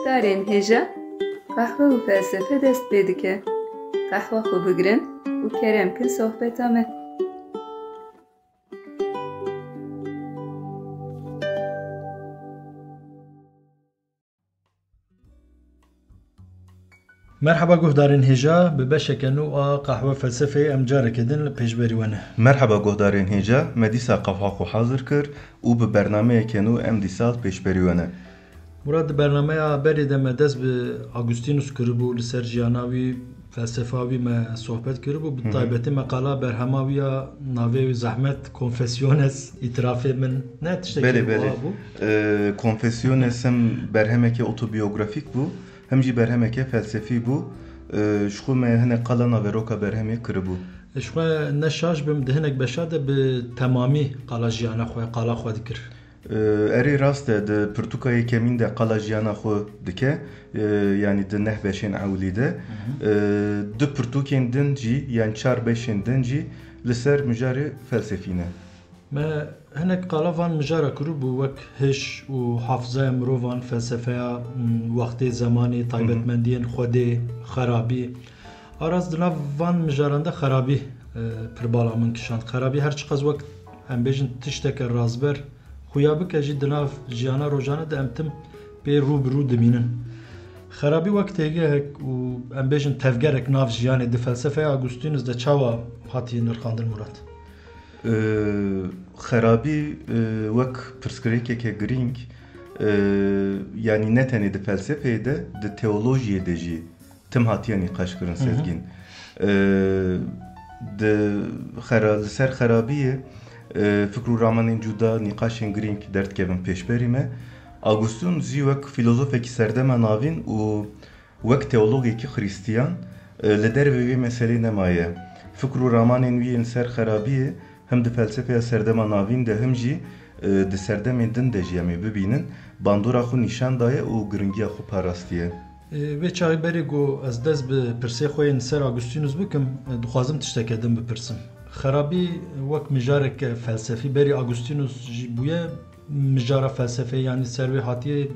guhdarên hêja, qehwe û felsefe dest pê dike. Qehwa xwe bigirin û kerem kin sohbeta me. مرحبا گهدارین هیجا به بشکن و قهوه فلسفه امجاره کدن پیشبری ونه. مرحبا گهدارین هیجا مدیسا قهوه خو حاضر کر و به برنامه کنو ام دیسال پیشبری ونه. مراد برنامه بری دم دست به آگوستینوس کربو لسر جیاناوی فلسفاوی ما صحبت کربو به طایبتی مقاله برهماویا ناوی زحمت کنفسیونس اعترافی من نه تشتکی بو. کنفسیونس هم برهمه که اوتوبیوگرافیک بو. هم جی برهمه که فلسفی بو. شخو ما هنه قلنا و روکا برهمه کربو. شخو نشاش بم دهنک بشاده به تمامی قلا جیانا خواه قلا خواه دکر. اری راسته ده پرتوکای کمین ده قلا جیانا خو دکه یعنی ده نه بشین اولیده ده پرتوکین دنجی یعنی 4-5 دنجی لسر مجاری فلسفینه. ما هناك قالفان مجارة كروب وك هش وحافظة مروفان فلسفة وقت زماني طيبت مندين خودي خرابي أراز دنا فان مجارنده خرابي پربالا من کشاند خرابي هر چقدر وقت هم بیشن تشتک رازبر خویابه که جی دنا جیانا روزانه ده امتم بی روبرو دمینن خرابي وقت هيك و هم بیشن تفکرک ناف جیانه ده فلسفه آگوستینوس ده چاوا هاتی نرخاندن مراد خرابی وک پرسکریکه که گرینگ یعنی نه تنی ده فلسفه ده تئولوژی ده جی تم هاتیه نقاش کرن سزگین ده سر خرابیه فکر و رامانین جدا نقاشین گرینگ درد کبن پیش بریم آگوستون زی وک فیلوزوفه کی سردم ناوین و وک تئولوژی کی خریستیان لدر وی مسئله نمایه فکر و رامانین وی سر خرابیه هم de felsefeya serdema navîn de him jî di serdemên din de jî em ê bibînin bandora xwe nîşan daye û giringiya xwe parastiye. Vê çavê berê got ez dest bi pirsê xwe yên ser Agustînus bikim dixwazim tişteke din bipirsim. Xerabî wek mijarek felsefî berê Agustînus jî bûye mijara felsefê yanî ser wê hatiye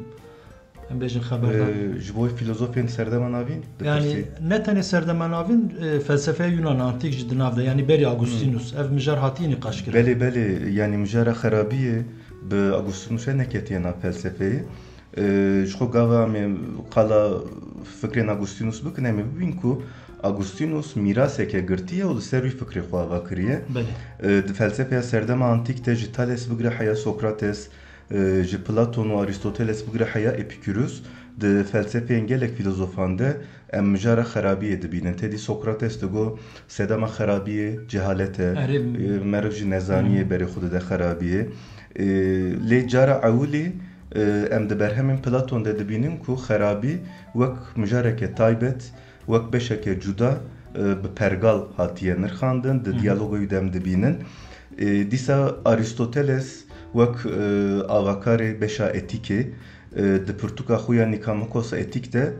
em bêjin xeberdar. Ji bo filozofên serdema navîn? Yani ne tenê serdema navîn felsefeya Yunan antik jî di nav de yani berê Agustînus ev mijar hatiye nîqaş kirin. Belê yani mijara xerabiyê bi Agustînusê neketiye nav felsefeyê. Ji xwe gava em qala fikrên Agustînus bikin em ê bibîn ku Agustînus mîraseke girtiye û li ser wî fikrê xwe ava kiriye. Di felsefeya serdema antik de ji Thales bigire heya Sokrates ji Platon û Aristoteles bigire heya Epikürus di felsefeyên gelek filozofan de em mijara xerabiyê dibînin. Tedî Sokrates digo sedema xerabiyê cehalet e meriv jî nezaniyê berê xwe dide xerabiyê. Lê cara ewilî em di berhemên Platon de dibînin ku xerabî wek mijareke taybet wek beşeke cuda bi pergal hatiye nirxandin di diyalogoyê de em dibînin. Dîsa Aristoteles wek avakarê beşa etîkê di pirtûka xwe ya Nikamakos etîk de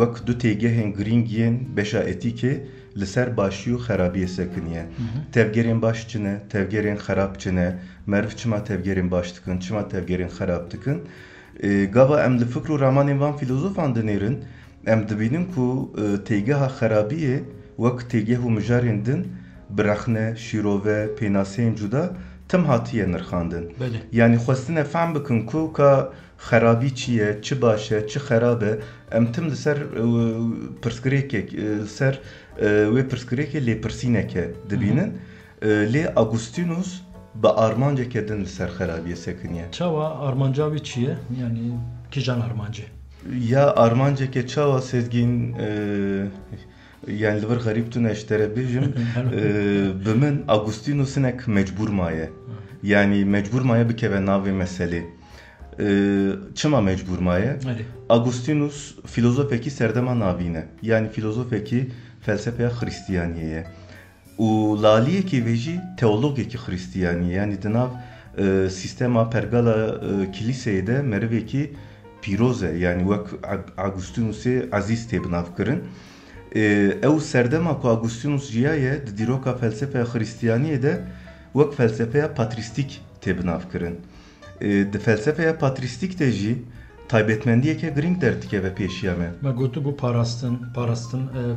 wek du têgehên girîng yên beşa etîkê li ser başî û xerabiyê sekiniye. Tevgerên baş çi ne, tevgerên xerab çi ne, meriv çima tevgerên baş dikin, çima tevgerên xerab dikin. Gava em li fikr û ramanên van filozofan dinêrin em dibînin ku têgeha xerabiyê wek têgeh û mijarên din bi rexne, şîrove, pênaseyên cuda tim hatiye nirxandin. Yani xwestine fehm bikin ku ka xerabî çi ye, çi baş e, çi xerab e em tim li ser pirsgirêkek ser wê pirsgirêkê lêpirsîneke dibînin. Lê Agustînus bi armanceke din li ser xerabiyê sekiniye. Çawa armanca wî çi ye? Yani kîjan armancê? Ya armanceke çawa sezgîn yani li vir xerîb tune ji te re bêjim bi min Agustînus hinek mecbûr maye. Yani mecbûr maye bikeve navê meselê. Çima mecbûr maye? Agustînus filozofekî serdema navîn e. Yani filozofekî felsefeya Xristiyaniyê ye. û laliyekî wê jî teologekî Xristiyanî yani di nav sistema pergala kilîseyê de merivekî pîroz e. Yani wek Agustînusê ezîz tê binav kirin. Ew serdema ku Agustînus jiyaye di dîroka felsefeya Xristiyaniyê de wek felsefeya patristik tê binav kirin. Di felsefeya patristik de jî taybetmendiyeke giring derdike ve peşiye me. Me gotu bu parastin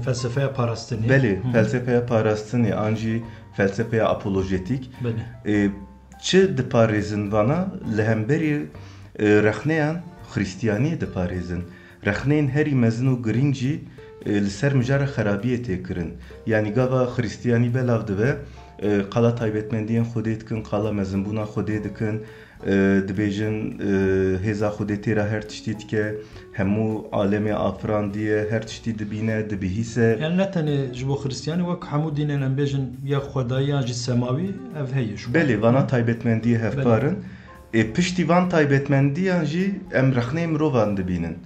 felsefeye parastini. Beli, felsefeye parastini, anji felsefeye apolojetik. Beli. Çi diparêzin vana li hemberî rexneyan Xristiyaniyê diparêzin. Rexneyên herî mezin û giring jî li ser mijara xerabiyê tê kirin. Yani gava Xristiyanî belav dibe, qala taybetmendiyên Xwedê dikin, qala mezinbûna Xwedê dikin, dibêjin hêza Xwedê tê re her tiştî dike, hemû alemê afirandiye, her tiştî dibîne, dibihîse. Yani ne tenê ji bo Xristiyanî wek hemû dînên em bêjin ya xwedayî yan jî semawî ev heye. Belê, vana taybetmendiyê hevparin. Piştî van taybetmendiyan jî em rexneyê mirovan dibînin.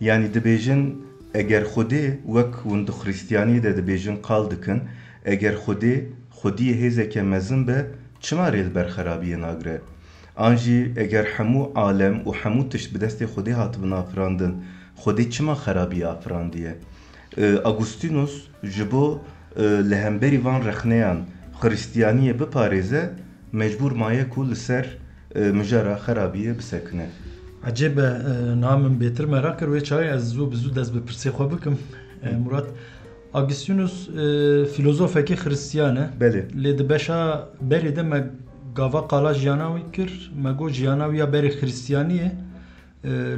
Yani dibêjin eger Xwedê wek hûn di Xristiyanî de dibêjin qal dikin, eger Xwedê Xwediyê hêzeke mezin be, çima rê li ber xerabiyê nagire? An jî eger hemû alem û hemû tişt bi destê Xwedê hatibin afirandin, Xwedê çima xerabiyê afirandiye? Agustinus ji bo li hemberî van rexneyan Xristiyaniyê biparêze, mecbûr maye ku li ser mijara xerabiyê bisekine. Ecêb e namim bêtir merak kir wê çayê ez zû bi zû dest bi pirsê xwe bikim. Murat, Agustinus filozofekî Xristiyan e. Belê. Lê di beşa berê de me gava qala jiyana wî kir, me got jiyana wî ya berê Xristiyaniyê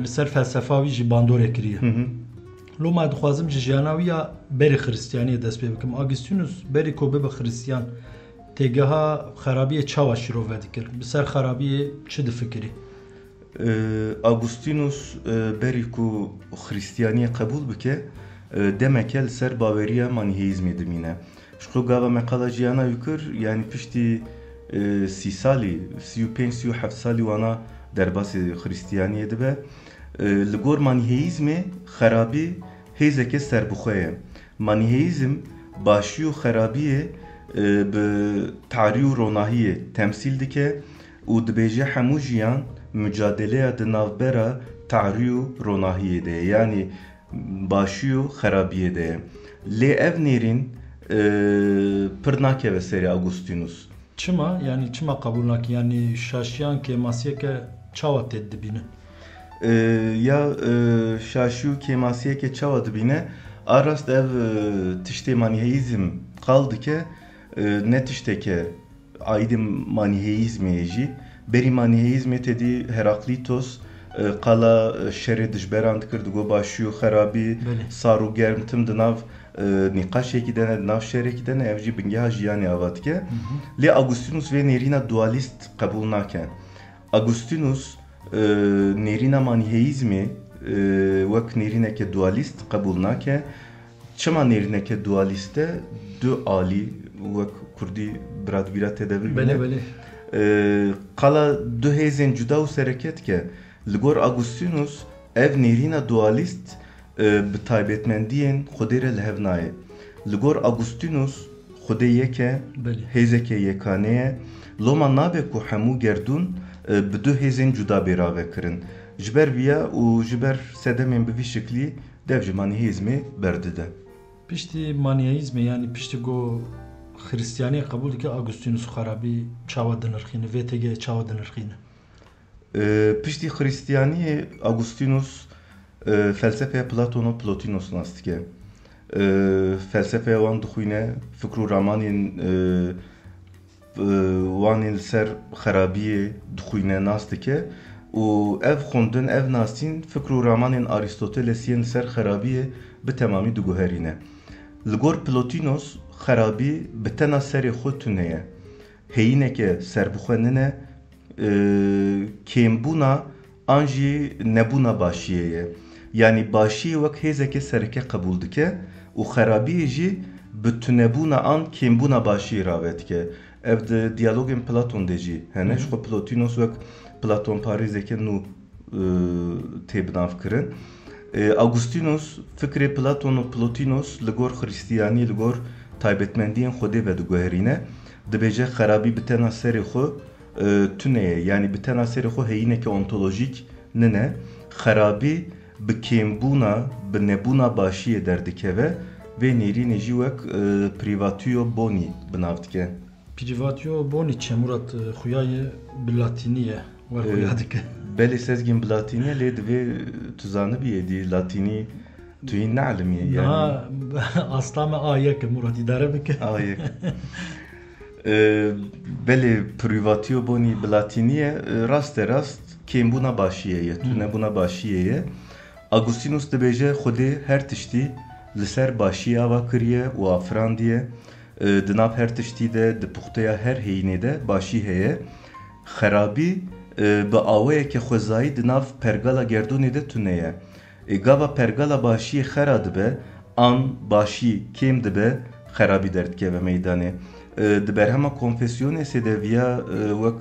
li ser felsefa wî jî bandorê kiriye. Lo me dixwazim ji jiyana wî ya berê Xristiyaniyê dest pê bikim. Agustinus berê ku bibe Xristiyan têgeha xerabiyê çawa şîrov vedikir? Bi ser xerabiyê çi difikirî? Agustinus berî ku Xristiyaniyê qebûl bike, demeke li ser baweriya maniheîzmê dimîne. Ji xwe gava me qala jiyana wî kir, yani piştî 30 salî, 35-37 salî wana derbasê Xristiyaniyê dibe. Li gor maniheîzmê xerabî hêzeke serbixwe ye. Maniheîzm başî û xerabiyê bi tarî û ronahiyê temsîl dike û dibêje hemû jiyan mücadeleya di navbera tarî û ronahiyê de ye. Yani başî û xerabiyê de ye. Lê ev nêrîn pir nakeve serê Agustinus. Çima? Yani çima kabul naki? Yani şaşiyan kemasiyeke çawa tê dibîne? Ya şaşî û kemasiyeke çawa dibîne, arast ev tiştê maniheîzm qal dike, ne tişteke aîdê maniheîzmê jî. Berî maniheîzmê tedî Heraklitos qala şerê dijberan dikir, digo başî û xerabî, sar û germ tim di nav nîqaşekî de ne, di nav şerekî de ne, ev jî bingeha jiyanê ava dike. Lê Agustinus vê nêrîna dualîst qebûl nake. Agustinus nêrîna maniheîzmê wek nêrîneke dualîst qebûl nake. Çima nêrîneke dualîst e? Du alî wek Kurdî biradbîra tê de bibîne. Belê. Qala du hêzên cuda û sereket ke. Li gor Agustinus ev nêrîna dualîst bi taybetmendiyên Xwedê re li hev naye. Li gor Agustinus Xwedê yek e, hêzeke yekane ye. Loma nabe ku hemû gerdûn bi du hêzên cuda bêrave kirin. Ji ber vîya û ji ber sedemên bi vî şeklî dev ji maniheîzmê berdide. Piştî maniheîzmê yani piştî got Xristiyaniyê qebûl dike, Agustinus xerabî çawa dinirxîne, vê têgehê çawa dinirxîne? Piştî Xristiyaniyê Agustinus felsefeya Platon û Plotinos nas dike. Felsefeya wan dixwîne, fikr û ramanên wanên li ser xerabiyê dixwîne nas dike û ev xwendin, ev nasîn fikr û ramanên Aristotelesiyên li ser xerabiyê bi temamî diguherîne. Li gor Plotinos xerabî bi tena serê xwe tune ye. Heyîneke serbixwe nine, kêmbûna an jî nebûna başiyê ye. Yani başiyê wek hêzeke sereke qebûl dike û xerabiyê jî bi tunebûna an kêmbûna başiyê rave dike. Ev di diyalogên Platon de jî hene. Ji xwe Plotinos wek Platon parêzeke nû tê binav kirin. Agustinus fikrê Platon û Plotinos li gor Xristiyanî, li gor taybetmendiyên Xwedê ve diguherîne. Dibêje xerabî bi tena serê xwe tune ye. Yani bi tena serê xwe heyîneke ontolojîk nine. Xerabî bi kêmbûna, bi nebûna başiyê derdikeve vê nêrînê jî wek privatio boni binav dike. Privatio boni çi Murat, xuyayê bi latînî ye, wer xuya dike. بله سازگین بلاتینی لید و تزانه بیدی لاتینی توی نعلمیه نه یعنی اصلا ما آیه که مرادی داره بکن آیه بله پریواتیو بونی بلاتینیه راست کیم بونا باشیه تو نبونا باشیه آگوستینوس دبیجه خودی هر تشتی لسر باشیه آوا کریه و افراندیه دناب هر تشتی ده دپوختیا هر هینه ده باشی هیه خرابی به آوه که خوزایی دناب پرگالا گردونی ده تونیه گاوا پرگالا باشی خراد به آن باشی کیم دبه خرابی درد که به میدانه دبر همه کنفسیونه سیده ویا وک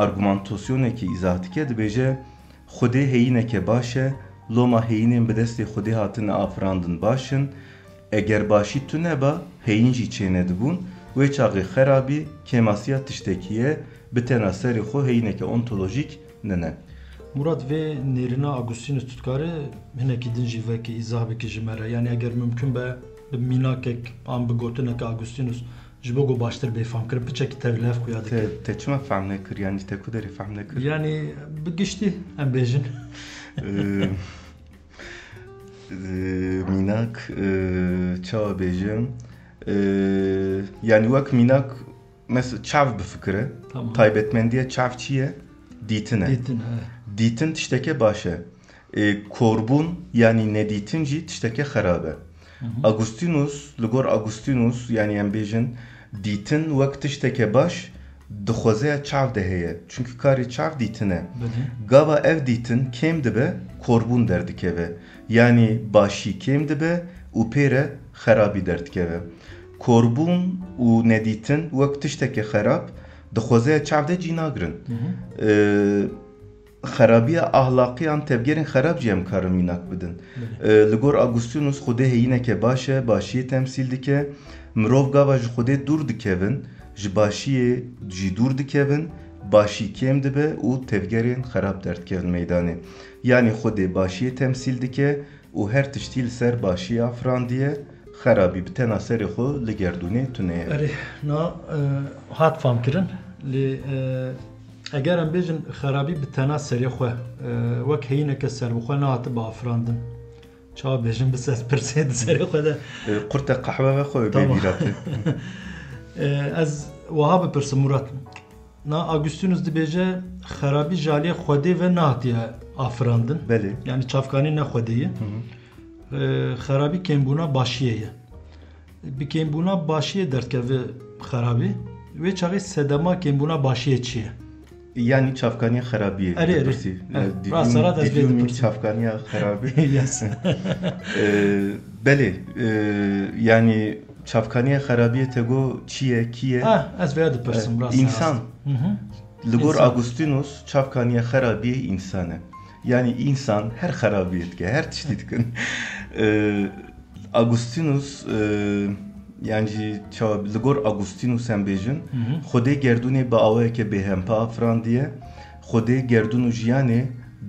argümantasyonu ki izahı ki dibêje xwedê heyîneke baş e loma heyînên bi destê xwedê hatine afirandin başin eger başî tune ba heyîn jî çêne dibûn wê çaxê xerabî kêmasiya tiştekî ye bi tena serê xwe heyîneke ontolojîk nene. Murat ve nerina Agustinus tutkare hinekî din jî vekî izah bike ji me re yani eger mümkün be bi mînakek an bi gotineke Agustinus ji bo baştir bêfam kir piçekî tevlev xuya dike. Te çima fehm nekir yani te ku derê fehm nekir? Yani bi giştî em bêjin. Mînak çawa bêjim yani wek mînak mesela çav bifikire Tamam. taybetmendiye çav çi ye? Dîtin e. Dîtin tişteke baş e. Korbûn yani nedîtin jî tişteke xerab e. Agustinus, li gor Agustinus yani em bêjin dîtin wek tişteke baş dixwazeya çav de heye. Çünkü karê çav dîtin e. Gava ev dîtin kêm dibe korbûn derdikeve. Yani başî kêm dibe û pêre xerabî derdikeve. Korbûn û nedîtin wek tişteke xerab dixwazeya çav de cî nagirin. Xerabiya ahlakiyan tevgerên xerab jî em karin mînak bidin. Li gor Agustinus xwedê heyîneke baş e, başiyê temsîl dike. Mirov gava ji xwedê dûr dikevin, ji başiyê jî dûr dikevin, başî kêm dibe û tevgerên xerab derdikevin meydanê. Yani xwedê başiyê temsîl dike û her tiştî li ser başiyê afrandiye xerabî bi tena serê xwe li gerdûnê tune ye. Erê na hat fam kirin lê eger em bêjin xerabî bi tena serê xwe wek heyîneke serbixwe nehate biafirandin çawa bêjin bi ses pirsê di serê xwe de Qurta qehwe ve xwe Tamam. bêbîrate. Ez wiha bipirsim Murat na Agustinus dibêje xerabî jalê xwedê ve nehatiye afirandin Belê. yani çavkanî ne xwedê ye xerabî kêmbûna başiyê ye bi kêmbûna başiyê derdkeve xerabî wê çaxê sedema kêmbûna başiyê çi ye? Yani çavkaniya xerabiye. Erê. Rast ez bê dipirsim. Çavkaniya xerabi. Yes. Belê. Yani çavkaniya xerabiye tego çiye kiye? Ez vêya dipirsim rast. İnsan. Li gor İnsan. Agustinus çavkaniya xerabiye insan e. Yani insan her xerabiyet ke, her tiştî dikin. Agustinus yani çawa li gor Agustinus em bêjin xwedê gerdûnê bi awayeke bêhempa afrandiye xwedê gerdûn û jiyanê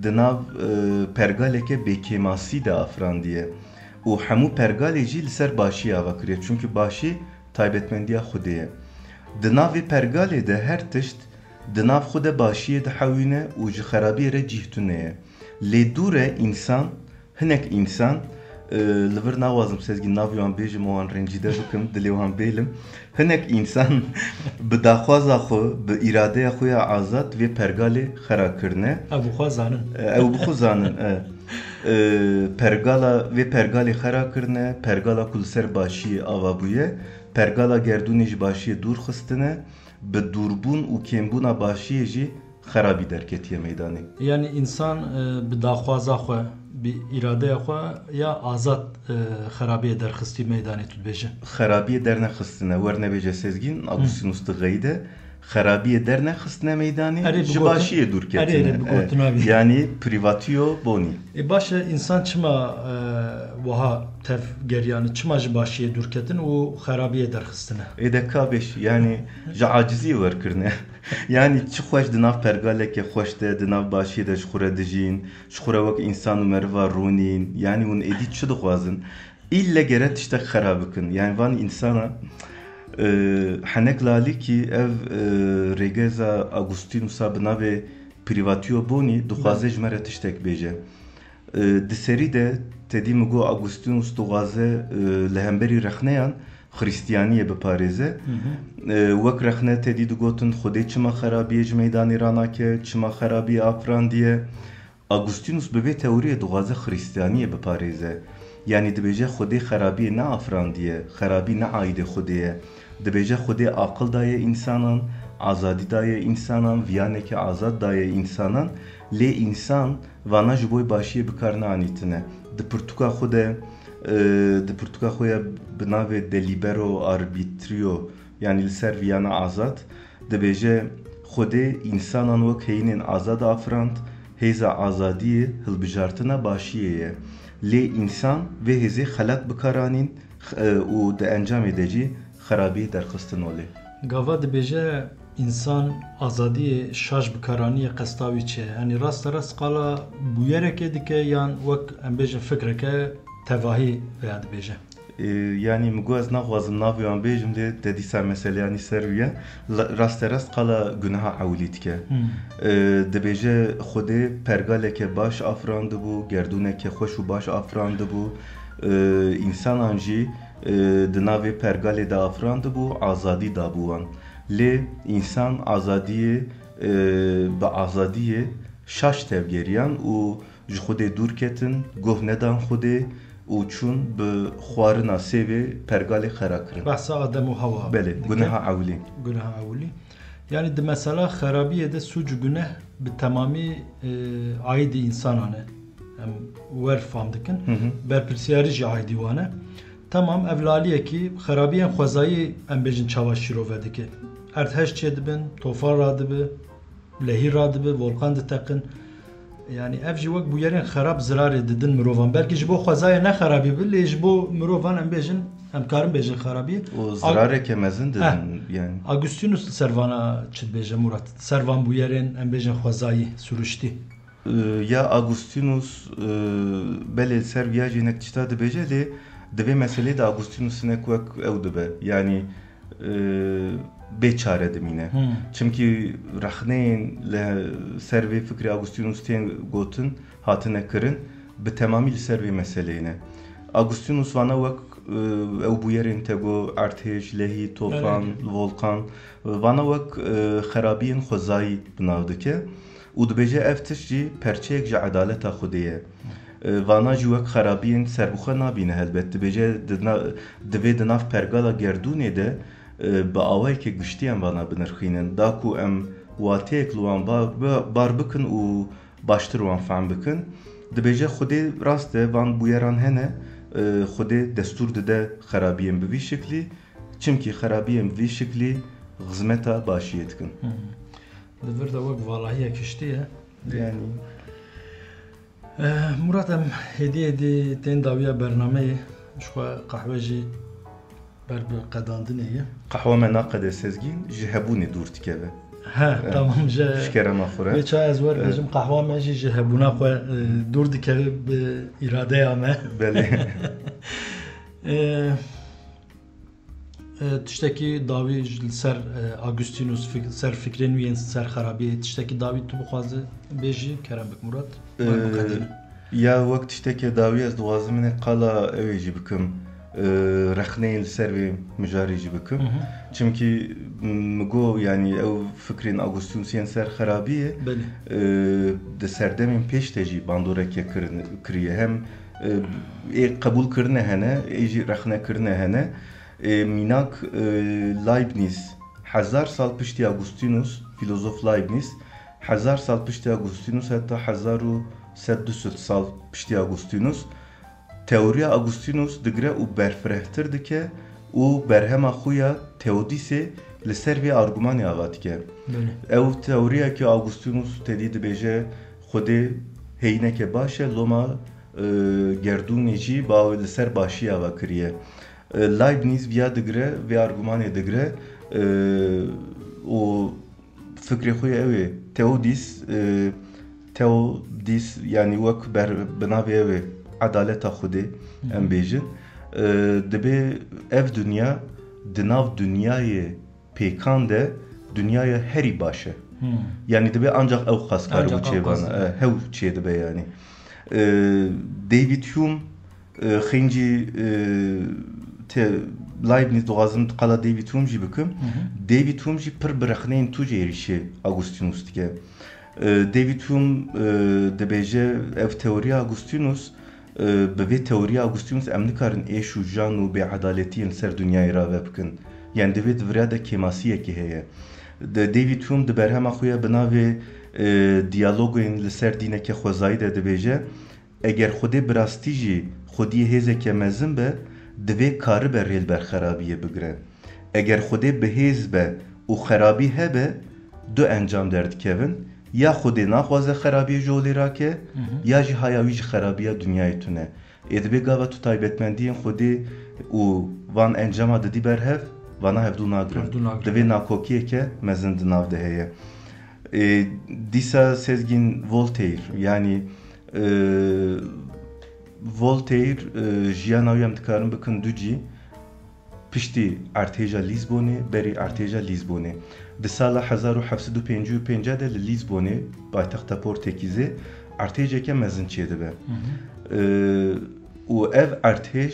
di nav pergaleke bêkêmasî de afrandiye û hemû pergalê jî li ser başî ava kiriye çünkü başî taybetmendiya xwedê ye. Di navê pergalê de her tişt di nav xwe de başiyê dihewîne û ji xerabiyê re cih tune ye. Lê dûr e însan hinek însan li vir nawazim sezgîn navê wan bêjim û wan rencîde bikim dilê wan bêlim hinek însan bi daxwaza xwe bi îradeya xwe ya azad vê pergalê xera kirine Ew bixwe zanin. ew bixwe zanin pergala vê pergalê xera kirine pergala ku li ser başiyê ava bûye pergala gerdûnê ji başiyê dûr xistine bi dûrbûn û kêmbûna başiyê jî xerabî derketiye meydanê. Yani insan bi daxwaza xwe bi îradeya xwe ya azad xerabiyê derxistî meydanê tu dibêje. Xerabiyê dernexistine wernebêje sezgîn Agustinus diğeyde xerabiyê dernexistine meydanê Erê, ji bi gotin- başiyê dûr Erê, ketine. bi gotin avî. Yani privatiyo boni. Baş e insan çima wiha tev geryanî çima ji başiyê dûr ketin û xerabiyê derxistine. Êdeka beş yani ji acizî werkirine. Yani çi xweş di nav pergaleke xweş de di nav başiyê de ji xwe re dijîn ji xwe re wek însan û meriva rûnîn yani hûn êdî çi dixwazin îlle gere tiştek xerab bikin yani van însana henek lalî ki ev rêgeza Agustinusa bi navê privatiyo boni duxwaze ji me re tiştek bêje. Di serî de tedî min got Agustinus dixwaze li hemberî rexneyan Xristiyaniyê biparêze. Wek rexne tedî digotin Xwedê çima xerabiyê ji meydanê ranake, çima xerabiyê afrandiye. Agustinus bi vê teoriyê dixwaze Xristiyaniyê biparêze. Yani dibêje Xwedê xerabiyê ne afrandiye, xerabî ne aîdê Xwedê ye. Dibêje Xwedê aqil daye însanan, azadî daye însanan, viyaneke azad daye însanan. Lê însan vana ji bo başiyê bikar neanîtine. Di pirtûka xwe de di pirtûka xwe ya bi navê delibero arbitrio yani li ser viyana azad dibêje Xwedê însanan wek heyînên azad afirand, hêza azadiyê hilbijartina başiyê ye. Lê însan vê hêzê xelat bikaranîn û di encamê de jî xerabiyê derxistin olê. Gava dibêje insan azadiyê şaş bikaraniye qesta wî çi ye? Yani rast qala bûyerekê dike yan wek em bêjin fikreke tevahî veya dibêje? Yani min got ez naxwazim navê wan bêjim lê te dîsa meseleyanî ser wî ye. Rast qala guneha ewlî dike. Dibêje Xwedê pergaleke baş afirandibû, gerdûneke xweş û baş afirandibû. İnsanan jî di navê pergalê de afirandibû, azadî dabû wan. Lê însan azadiyê bi azadiyê şaş tevgeriyan û ji Xwedê dûr ketin, goh nedan Xwedê û çûn bi xwarina sêvê pergalê xera kirin. Behsa adem û hewa. Belê, guneha ewlî. Guneha ewlî. Yani di mesela xerabiyê de suc guneh bi temamî aîdî însanan e. Em wer fam dikin. Berpirsiyarî jî aîdî wan e. Tamam evlaliyekî xerabiyên xwezayî em bêjin çawa şîrove dike. Erdheş çê dibin, tofan radibe, lehî radibe, volkan diteqin. Yani ev jî wek bûyerên xerab zirarê didin mirovan. Belkî ji bo xwezayê ne xerabî bi, lê ji bo mirovan em bêjin, em karin bêjin xerabî. O zirareke mezin didin yani. Agustinus li servana çi dibêje Murat? Servan bûyerên em bêjin xwezayî, sürüştî. Ya Agustinus belê ser viya jî nek tişta dibêje lê divê meselê de Agustinus nek wek ew dibe. Yani bêçare dimîne. Çimkî rexneyên li ser vê fikrê Agustinus tên gotin hatine kirin bi temamî li ser vê meseleyê ne. Agustinus vana wek ew bûyerên te got erdhêj, lehî, tofan, volkan vana wek xerabiyên xwezayî binav dike û dibêje ev tişt jî perçeyek ji edaleta Xwedê ye. Vana jî wek xerabiyên serbixwe nabîne helbet. Dibêje divê di nav pergala gerdûnê de bi awayekê giştî em vana binirxînin. Da ku em wateyek li wan bar bikin û baştir wan fehm bikin. Dibêje Xwedê rast e van bûyeran hene Xwedê destûr dide xerabiyên bi vî şeklî. Çimkî xerabiyên bi vî şeklî xizmeta başiyê dikin. Divir de wek valahiyek kiştî ye. Yani Murat em hêdî tên dawiya bernameyê ji xwe qehwe jî ber bi qedandinê ye. Qehwe me naqede sezgîn ji hebûnê dûr dikeve. He tamam ji şkerema xwe re. Vê ez wer bêjim qehwa me jî ji hebûna xwe dûr dikeve bi îradeya me. Belê. Tiştekî dawî li ser Agustinus ser fikrên wî yên ser xerabiyê tiştekî dawî tu bixwaze bêjî kerem bik Murat? Ya wek tiştekê dawî ez dixwazim hinek qala ew ê jî bikim. Rexneyên li ser vê mijarê jî bikim. Çimkî min got yani ew fikrên Agustinus yên ser xerabiyê di serdemên pêş de jî bandoreke kiriye. Hem ê qebûl kirine hene, ê jî rexne kirine hene. Mînak Leibniz 1000 sal piştî Agustinus, filozof Leibniz 1000 sal piştî Agustinus heta 1100 sal piştî Agustinus teoriya Agustinus digire û berfirehtir dike û berhema xwe ya Theodisê li ser vê argûmanê ava dike. Ew teoriyekî Agustinus tedî dibêje Xwedê heyîneke baş e loma gerdûnê jî bawê li ser başiyê ava kiriye. Leibniz viya digire vê argûmanê digire û fikrê xwe ew ê Theodis yani wek bi navê ew ê edaleta Xwedê em bêjin dibe ev dünya di nav dünyayê pêkan de dünyaya heri başı. Yani dibe ancak ev kaskarı bu çevana. Hev çe dibe yani. David Hume xinci te Leibniz doğazım qala David Hume jî bikim. David Hume jî pir birexneyn tu jêrişê Augustinus dike. David Hume dibêje ev teoriya Augustinus bi vê teoriya Augustinus em nikarin êş û jan û bêedaletiyên ser dünyayê re ve bikin. Yani divê divira de kêmasiyekê heye. David Hume di berhema xwe ya bi navê diyalogên li ser dîneke xwezayî de dibêje eger Xwedê bi rastî jî xwediyê hêzeke mezin be divê karibe rêl ber xerabiyê bigire. Eger Xwedê bi hêz be û xerabî hebe du encam derdikevin. Ya Xwedê naxwaze xerabiyê ji olê rake ya jî haya wî ji xerabiya dünyayê tune. Divê gava tu taybetmendiyên Xwedê û van encama didî berhev vana hevdû nagirin. Divê nakokiyeke mezin di nav de heye. Dîsa sezgîn Voltaire yani Voltaire jiyana wî em dikarin bikin du cî piştî artêja Lîsbonê berî artêja Lîsbonê. Di sala 1755 de li Lîsbonê paytexta Portekîzê artêjeke mezin çêdibe. Û ev artêj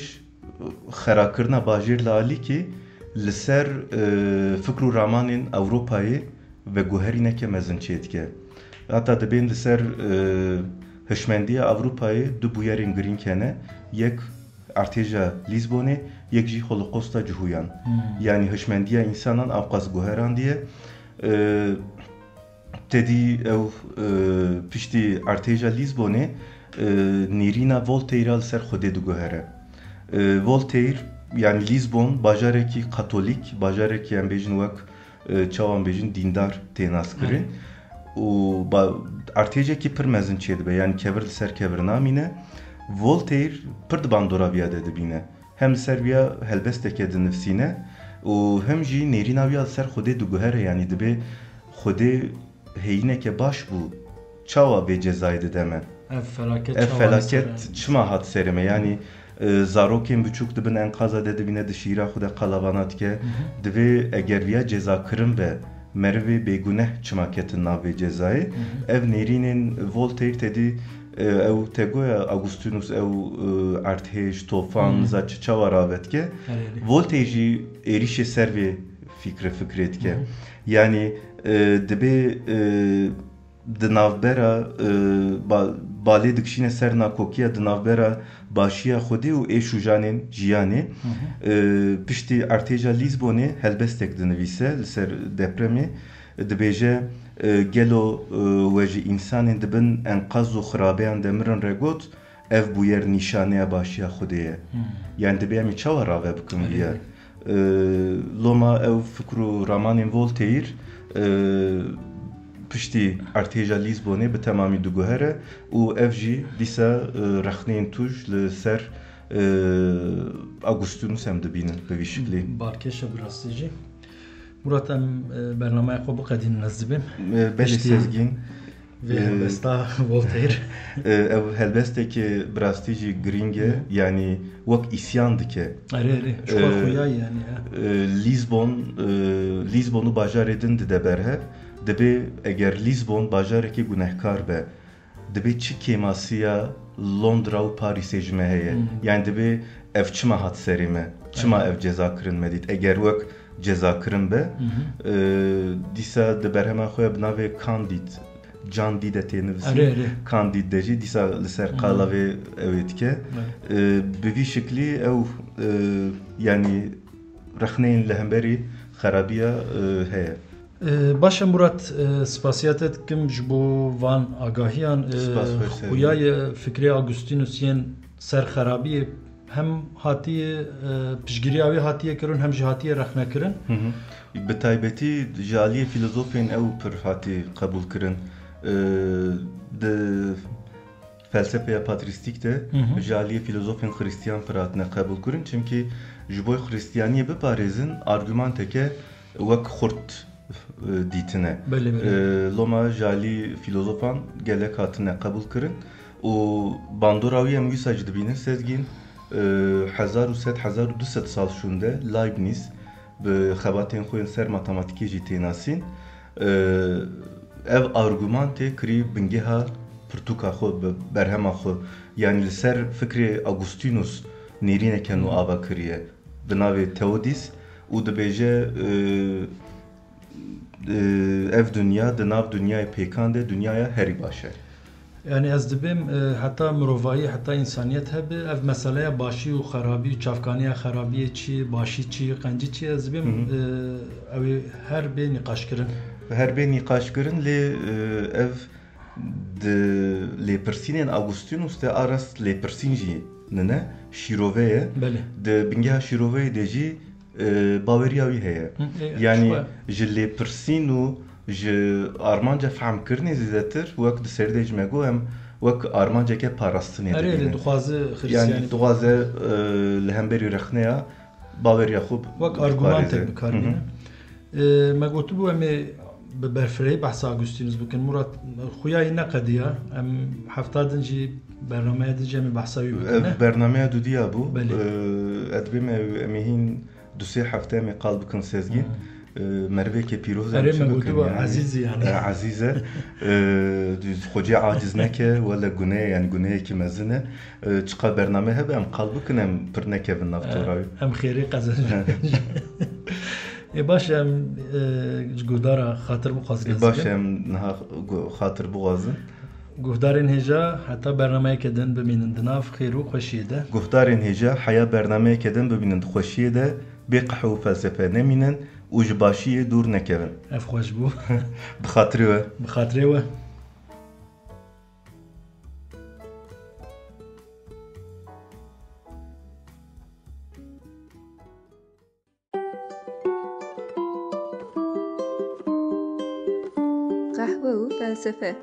xerakirina bajêr li alîkî li ser fikr û ramanên Ewropayê ve guherîneke mezin çêdike. Heta dibên li ser hişmendiya Ewropayê du bûyerên girîng hene. Yek artêja Lîsbonê, yek jî Holokosta Cihuyan. Yani hişmendiya insanan avqas guheran diye. Tedî ew piştî artêja Lîsbonê nêrîna Voltaire li ser Xwedê diguhere. Voltaire yani Lîsbon bajarekî katolik, bajarekî em bêjin wek çawan bêjin dîndar tê naskirin. û artêjekî pir mezin çêdibe yani kevir li ser kevir namîne. Voltaire pir di bandoraviya de dibîne. Hem li ser viya helbesteke dinivîsîne û hem jî nêrîna wiya li ser Xwedê diguhere yani dibe Xwedê heyîneke baş bû çawa bê cezayê dideme. Ev felaket çima hat serime yani zarokên biçûk dibin enqaza de dibîne di şîra xwe de qalavana dike. Divê eger viya ceza kirin be merivê bêguneh çima ketin nav vê cezayê. Ev nêrînên Voltaire tedî ew tegoya Augustinus ew artêj tofan za çawa ravetke. Voltaire jî êrişê ser vê fikrê dike. Yani dibe di navbera balê dikişîne ser nakokiya di navbera başiya Xwedê û êş û janên jiyanê. Piştî artêja Lîsbonê helbestek dinivîse li ser depremê dibêje gelo we jî însanên dibin enqaz û xirabeyan de mirin regot ev bûyer nîşaneya başiya Xwedê ye. Yani dibe em ê çawa rave bikin viya. Loma ew fikr û ramanên Voltaire piştî artêja Lîsbonê bi temamî diguhere û ev jî dîsa rexneyên tuj li ser Augustinus em dibînin bi vî şiklî. Barkeşa bi rastî jî. Murat em bernameya xwe biqedînin ez dibim. Belê sezgîn vê helbesta Voltaire. Ev helbestekê bi rastî jî giring e yani wek îsyan dike. Xuya yani. Lîsbonû bajarê din dide berhev. Dibe eger Lîsbon bajarekî gunehkar be dibe çi kêmasiya Londra û Parîsê ji me heye. Yani dibe ev çima hat serê me. Çima ev ceza kirin me dît. Eger wek ceza kirin be dîsa di berhema xwe bi navê Candide Candide de tê nivîsî Candide de jî dîsa li ser qala vê ew dike. Bi vî şiklî ew yani rexneyên li hemberî xerabiya heye. Başa Murat spasiyet dikim ji bo van agahiyan xuyayê fikrê Augustinus yên ser xerabiyê hem hatiye piştgiriya wê hatiye kirin hem jî hatiye rexnekirin. Bi taybetî ji aliyê filozofên ew pir hatî qebûl kirin. Di felsefeya patrîstîk de ji aliyê filozofên xristiyan pir hatine qebûl kirin çimkî ji bo xristiyaniyê biparêzin argumanteke wek xurt dîtine. Loma jali filozofan gelek hatine qebûl kirin û bandora wî em wîsa jî dibînin sezgîn 1100-1200 sal şûnde Leibniz bi xebatên xwe ser matematikê jî tênasîn ev argüman tê kirî bingeha pirtûka xwe bi berhema xwe yanî li ser fikrê Augustinus nêrîneke nû ava kiriye bi navê Theodis û dibêje ev dünya di nav dünyayê pêkan de dünyaya herî baş e. Yani ez dibim heta mirovayî heta însaniyet hebe ev meseleya başî û xerabî çavkaniya xerabiyê çi başî çi qencî çi ez dibim ew ê her bê nîqaşkirin. Her bê nîqaşkirin lê ev di lêpirsînên Augustinus de arast lêpirsîn jî nine şîrove ye. Belê. Di bingeha şîroveyê de jî baweriya wî heye. Yani ji lêpirsîn û ji armanca fehmkirinê zêdetir wek di serdê ji me got em wek armanceke parastinê Erê dibînin. dixwaze Yani Xristiyanî dixwaze li hemberî rexneya baweriya xwe wek argumentek bikarbîne. Me gotibû em ê bi berfirehî behsa Augustinus bikin. Murat xuyayî neqediya em hefta din jî bernameya din jî em ê behsa wî bikin. Ev bernameya dudiya bû. Belê. Ez dibim em ê hîn du sê hefte em ê qal bikin sezgîn. Merveke pîroz Erê me gotibû ezîzî yani. Ezîz e xwecê aciz neke wele guneyê yani guneyekî mezin e çiqa bername hebe em qal bikin em pir nekevin nav torayî. Em xêrê qezenin. Baş em ji guhdara xatir bixwaz Baş em niha xatir bixwazin. Guhdarên hêja heta bernameyeke din bimînin di nav xêr û xweşiyê de. Guhdarên hêja heya bernameyeke din bibînin di xweşiyê de bê qehe û felsefe nemînin û ji başiyê dûr nekevin. Ev xweş bû. Bi xatirê we. Bi xatirê we. Qehwe û felsefe.